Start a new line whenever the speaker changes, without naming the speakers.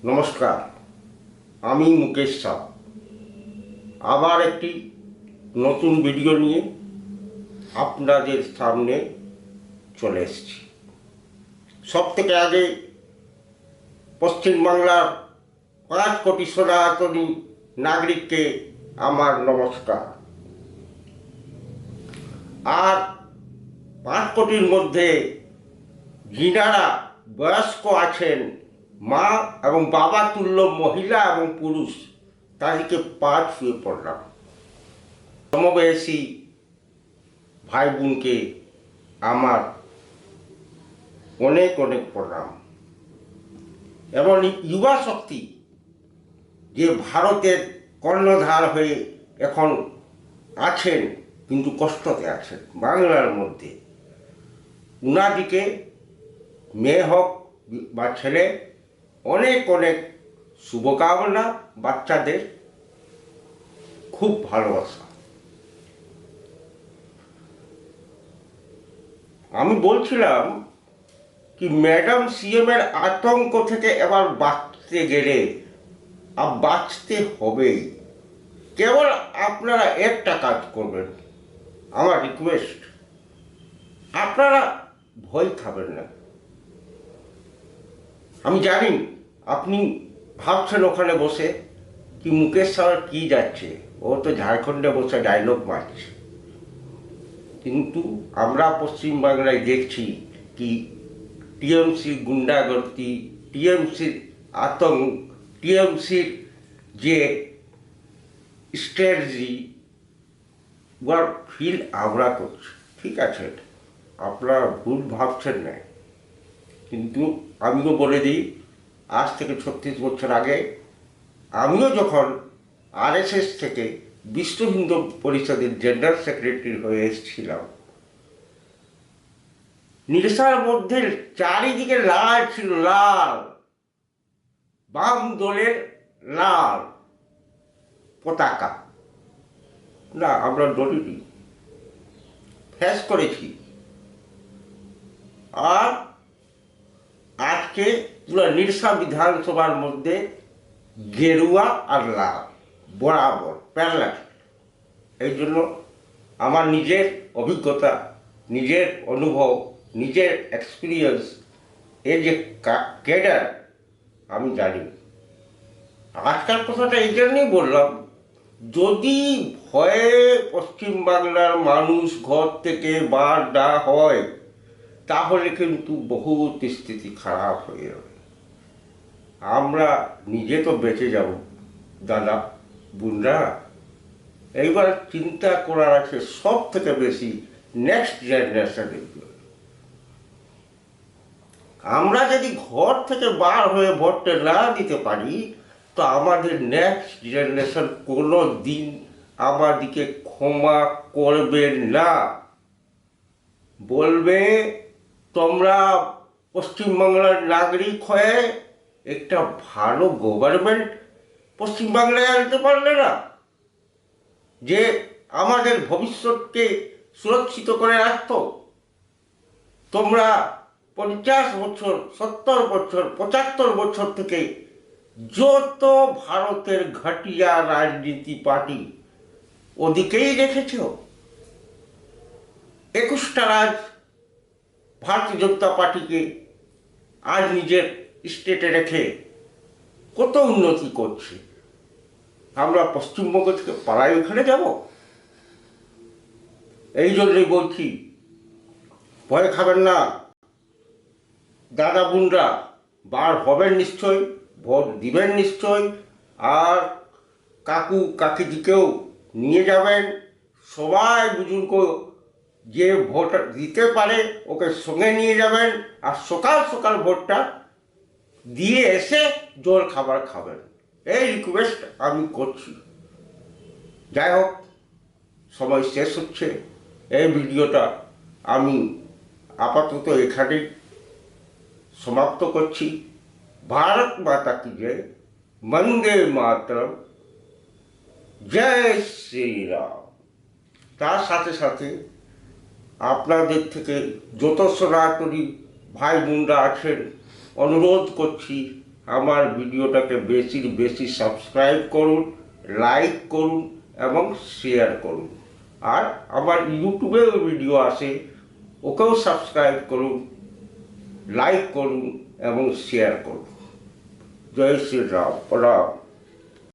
নমস্কার, আমি মুকেশ সাউ আবার একটি নতুন ভিডিও নিয়ে আপনাদের সামনে চলে এসেছি। সব থেকে আগে পশ্চিমবাংলার 5 কোটি সনাতনী নাগরিককে আমার নমস্কার। আর 5 কোটির মধ্যে যিনারা বয়স্ক আছেন, মা এবং বাবা তুল্য মহিলা এবং পুরুষ, তাদেরকে পা ছুঁয়ে পড়লাম। সমবয়সী ভাই বোনকে আমার অনেক অনেক প্রণাম। এবং যুবা শক্তি যে ভারতের কর্ণধার হয়ে এখন আছেন, কিন্তু কষ্টতে আছেন বাংলার মধ্যে, উনাদিকে মেয়ে হোক বা ছেলে, অনেক অনেক শুভকামনা। বাচ্চাদের খুব ভালোবাসা। আমি বলছিলাম কি, ম্যাডাম সিএমের আতঙ্ক থেকে এবার বাঁচতে গেলে বাঁচতে হবেই। কেবল আপনারা একটা কাজ করবেন, আমার রিকোয়েস্ট, আপনারা ভয় খাবেন না। আমি জানি আপনি ভাবছেন ওখানে বসে কি মুকেশ সাউ কী যাচ্ছে, ও তো ঝাড়খণ্ডে বসে ডায়লগ মারছে। কিন্তু আমরা পশ্চিমবাংলায় দেখছি কি টিএমসি গুন্ডাগর্দি, টিএমসির আতঙ্ক, টিএমসির যে স্ট্র্যাটেজি, ওয়ার ফিল আমরা করছি। ঠিক আছে, আপনারা ভুল ভাবছেন না, কিন্তু আমিও বলে দিই, আজ থেকে 36 বছর আগে আমিও যখন আরএসএস থেকে বিশ্ব হিন্দু পরিষদের জেনারেল সেক্রেটারি হয়ে এসেছিলাম, নিরসার মধ্যে চারিদিকে লাল ছিল, লাল বাম দলের লাল পতাকা। না, আমরা ডরিনি, ফ্যাস করেছি। আর আজকে পুরো নিরসা বিধানসভার মধ্যে গেরুয়া আর লাল বরাবর প্যারালাল। এই জন্য আমার নিজের অভিজ্ঞতা, নিজের অনুভব, নিজের এক্সপিরিয়েন্স, এর যে ক্যাডার আমি জানি। আজকাল কথাটা এই জন্যই বললাম, যদি ভয়ে পশ্চিমবাংলার মানুষ ঘর থেকে বার না হয়, তাহলে কিন্তু বহুত স্থিতি খারাপ হয়ে যাবে। আমরা নিজে তো বেঁচে যাব, দাদা বোনরা। এইবার চিন্তা করার আছে সব থেকে বেশি নেক্সট জেনারেশনের। আমরা যদি ঘর থেকে বার হয়ে ভোটটা না দিতে পারি, তো আমাদের নেক্সট জেনারেশন কোনো দিন আমাদেরকে ক্ষমা করবে না। বলবে, তোমরা পশ্চিমবাংলার নাগরিক হয়ে একটা ভালো গভর্নমেন্ট পশ্চিমবাংলায় আনতে পারলে না, যে আমাদের ভবিষ্যৎকে সুরক্ষিত করে রাখত। তোমরা 50 বছর, 70 বছর, 75 বছর থেকে যত ভারতের ঘটিয়া রাজনীতি পার্টি ওদিকেই রেখেছ। 21টা রাজ ভারতীয় জনতা পার্টিকে আজ নিজের স্টেটে রেখে কত উন্নতি করছে। আমরা পশ্চিমবঙ্গ থেকে পাড়ায় ওখানে যাব? এই জন্যই বলছি, ভয় খাবেন না দাদা বোনরা। বার হবেন নিশ্চয়, ভোট দিবেন নিশ্চয়। আর কাকু কাকিদিকেও নিয়ে যাবেন। সবাই বুজুর্গ যে ভোট দিতে পারে ওকে সঙ্গে নিয়ে যাবেন। আর সকাল সকাল ভোটটা দিয়ে এসে জল খাবার খাবেন। এই রিকোয়েস্ট আমি করছি। যাই হোক, সময় শেষ হচ্ছে। এই ভিডিওটা আমি আপাতত এখানেই সমাপ্ত করছি। ভারত মাতা কি জয়, বন্দে মাতরম, জয় শ্রীরাম। তার সাথে সাথে আপনাদের থেকে যত সনাতনী ভাই বোনরা আছেন, অনুরোধ করছি, আমার ভিডিওটাকে বেশি বেশি সাবস্ক্রাইব করুন, লাইক করুন এবং শেয়ার করুন। আর আমার ইউটিউবেও ভিডিও আসে, ওকেও সাবস্ক্রাইব করুন, লাইক করুন এবং শেয়ার করুন। জয় শ্রী রাম। প্রণাম।